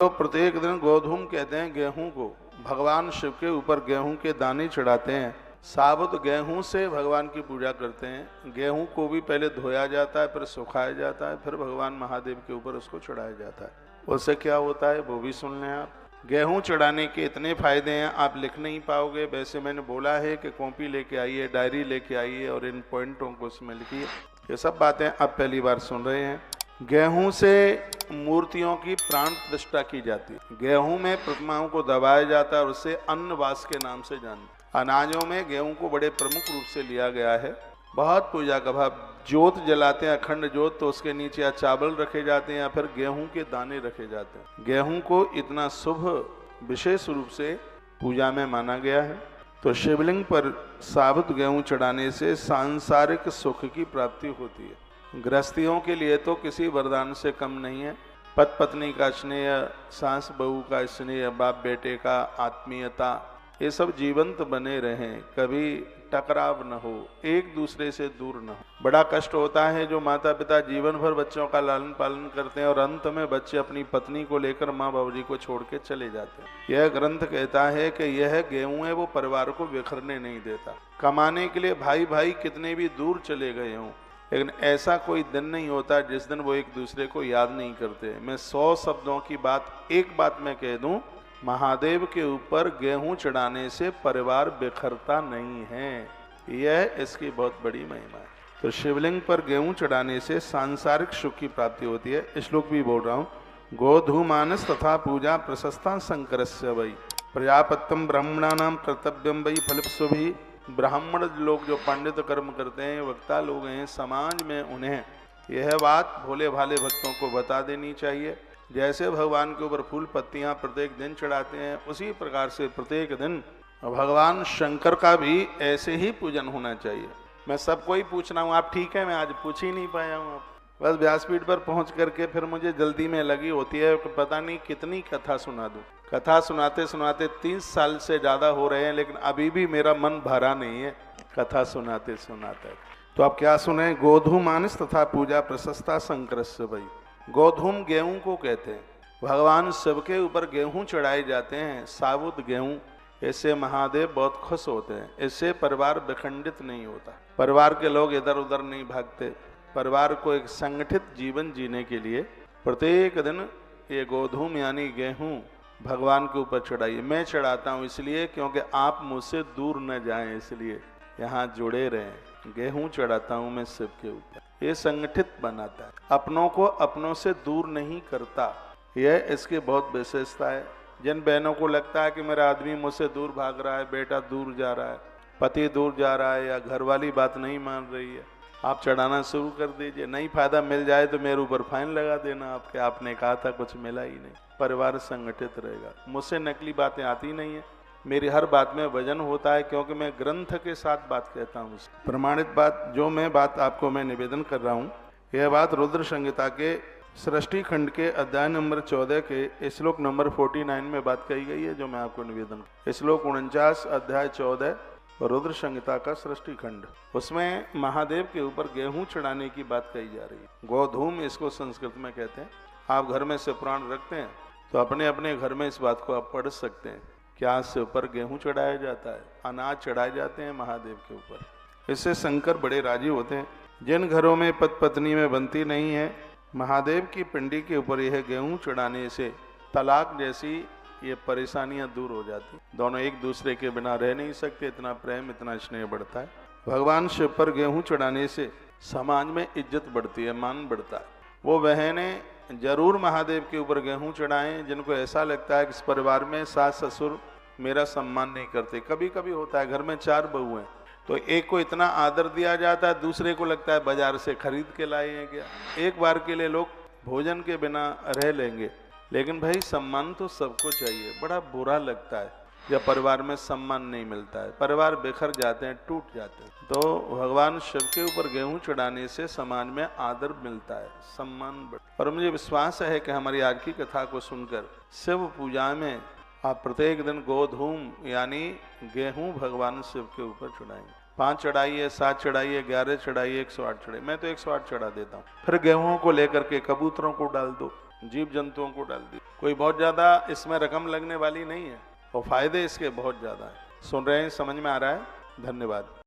तो प्रत्येक दिन गोधूम कहते हैं गेहूं को, भगवान शिव के ऊपर गेहूं के दाने चढ़ाते हैं। साबुत गेहूं से भगवान की पूजा करते हैं। गेहूं को भी पहले धोया जाता है, फिर सुखाया जाता है, फिर भगवान महादेव के ऊपर उसको चढ़ाया जाता है। उससे क्या होता है वो भी सुन लें आप। गेहूं चढ़ाने के इतने फायदे हैं, आप लिख नहीं पाओगे। वैसे मैंने बोला है कि कॉपी लेके आइए, डायरी लेके आइए और इन पॉइंटों को उसमें लिखिए। ये सब बातें आप पहली बार सुन रहे हैं। गेहूं से मूर्तियों की प्राण प्रतिष्ठा की जाती है। गेहूं में प्रतिमाओं को दबाया जाता है और उससे अन्नवास के नाम से जानते। अनाजों में गेहूं को बड़े प्रमुख रूप से लिया गया है। बहुत पूजा का भाव। जोत जलाते हैं, अखंड जोत, तो उसके नीचे या चावल रखे जाते हैं या फिर गेहूं के दाने रखे जाते हैं। गेहूं को इतना शुभ विशेष रूप से पूजा में माना गया है। तो शिवलिंग पर साबुत गेहूं चढ़ाने से सांसारिक सुख की प्राप्ति होती है। गृहस्थियों के लिए तो किसी वरदान से कम नहीं है। पति पत्नी का स्नेह, सास बहू का स्नेह, बाप बेटे का आत्मीयता, ये सब जीवंत बने रहें, कभी टकराव न हो, एक दूसरे से दूर न हो। बड़ा कष्ट होता है जो माता पिता जीवन भर बच्चों का लालन पालन करते हैं और अंत में बच्चे अपनी पत्नी को लेकर माँ बाबूजी को छोड़ के चले जाते हैं। यह ग्रंथ कहता है कि यह गेहूं है वो परिवार को बिखरने नहीं देता। कमाने के लिए भाई भाई कितने भी दूर चले गए हों, लेकिन ऐसा कोई दिन नहीं होता जिस दिन वो एक दूसरे को याद नहीं करते। मैं 100 शब्दों की बात एक बात में कह दूं, महादेव के ऊपर गेहूं चढ़ाने से परिवार बिखरता नहीं है। यह इसकी बहुत बड़ी महिमा है। तो शिवलिंग पर गेहूं चढ़ाने से सांसारिक सुख की प्राप्ति होती है। श्लोक भी बोल रहा हूँ। गोधूमानस तथा पूजा प्रशस्ता शंकरस्य वै प्रजापत्यम ब्राह्मणानाम कर्तव्यम वै फलस्वभी। ब्राह्मण लोग जो पंडित कर्म करते हैं, वक्ता लोग हैं, समाज में उन्हें यह बात भोले भाले भक्तों को बता देनी चाहिए। जैसे भगवान के ऊपर फूल पत्तियां प्रत्येक दिन चढ़ाते हैं, उसी प्रकार से प्रत्येक दिन भगवान शंकर का भी ऐसे ही पूजन होना चाहिए। मैं सबको ही पूछ रहा हूँ, आप ठीक है? मैं आज पूछ ही नहीं पाया हूँ। आप बस व्यासपीठ पर पहुंच करके फिर मुझे जल्दी में लगी होती है कि पता नहीं कितनी कथा सुना दूं। कथा सुनाते सुनाते 30 साल से ज़्यादा हो रहे हैं, लेकिन अभी भी मेरा मन भरा नहीं है कथा सुनाते सुनाते। तो आप क्या सुने? गोधूमानस तथा पूजा प्रशस्ता शंकरस्य वै। गोधूम गेहूं को कहते हैं। भगवान शिव के ऊपर गेहूं चढ़ाए जाते हैं, साबुत गेहूं। इससे महादेव बहुत खुश होते हैं। इससे परिवार विखंडित नहीं होता, परिवार के लोग इधर उधर नहीं भागते। परिवार को एक संगठित जीवन जीने के लिए प्रत्येक दिन ये गोधूम यानी गेहूं भगवान के ऊपर चढ़ाइए। मैं चढ़ाता हूँ इसलिए क्योंकि आप मुझसे दूर न जाएं, इसलिए यहाँ जुड़े रहें। गेहूं चढ़ाता हूँ मैं शिव के ऊपर। ये संगठित बनाता है, अपनों को अपनों से दूर नहीं करता। यह इसकी बहुत विशेषता है। जिन बहनों को लगता है कि मेरा आदमी मुझसे दूर भाग रहा है, बेटा दूर जा रहा है, पति दूर जा रहा है, या घरवाली बात नहीं मान रही है, आप चढ़ाना शुरू कर दीजिए। नहीं फायदा मिल जाए तो मेरे ऊपर फाइन लगा देना आपके, आपने कहा था कुछ मिला ही नहीं। परिवार संगठित रहेगा। मुझसे नकली बातें आती नहीं है, मेरी हर बात में वजन होता है, क्योंकि मैं ग्रंथ के साथ बात कहता हूँ। प्रमाणित बात जो मैं बात आपको मैं निवेदन कर रहा हूँ, यह बात रुद्र संहिता के सृष्टि खंड के अध्याय नंबर 14 के श्लोक नंबर 49 में बात कही गई है, जो मैं आपको निवेदन। श्लोक 49 अध्याय 14 रुद्र संहिता का सृष्टि खंड, उसमें महादेव के ऊपर गेहूं चढ़ाने की बात कही जा रही है। गोधूम इसको संस्कृत में कहते हैं। आप घर में से पुराण रखते हैं तो अपने अपने घर में इस बात को आप पढ़ सकते हैं। क्या शिव पर गेहूं चढ़ाया जाता है, अनाज चढ़ाए जाते हैं महादेव के ऊपर। इससे शंकर बड़े राजी होते हैं। जिन घरों में पति पत्नी में बनती नहीं है, महादेव की पिंडी के ऊपर यह गेहूं चढ़ाने से तलाक जैसी ये परेशानियां दूर हो जाती। दोनों एक दूसरे के बिना रह नहीं सकते, इतना प्रेम इतना स्नेह बढ़ता है। भगवान शिव पर गेहूं चढ़ाने से समाज में इज्जत बढ़ती है, मान बढ़ता है। वो बहनें जरूर महादेव के ऊपर गेहूं चढ़ाएं जिनको ऐसा लगता है कि इस परिवार में सास ससुर मेरा सम्मान नहीं करते। कभी कभी होता है घर में 4 बहू हैं, तो एक को इतना आदर दिया जाता है, दूसरे को लगता है बाजार से खरीद के लाए हैं क्या। एक बार के लिए लोग भोजन के बिना रह लेंगे, लेकिन भाई सम्मान तो सबको चाहिए। बड़ा बुरा लगता है जब परिवार में सम्मान नहीं मिलता है, परिवार बिखर जाते हैं, टूट जाते हैं। तो भगवान शिव के ऊपर गेहूं चढ़ाने से समाज में आदर मिलता है, सम्मान बढ़ता। और मुझे विश्वास है कि हमारी आज की कथा को सुनकर शिव पूजा में आप प्रत्येक दिन गोधूम यानी गेहूं भगवान शिव के ऊपर चढ़ाएंगे। 5 चढ़ाइए, 7 चढ़ाइए, 11 चढ़ाइए, 108 चढ़ाइए। मैं तो 108 चढ़ा देता हूँ। फिर गेहूं को लेकर के कबूतरों को डाल दो, जीव जंतुओं को डाल दी। कोई बहुत ज्यादा इसमें रकम लगने वाली नहीं है और फायदे इसके बहुत ज्यादा है। सुन रहे हैं, समझ में आ रहा है? धन्यवाद।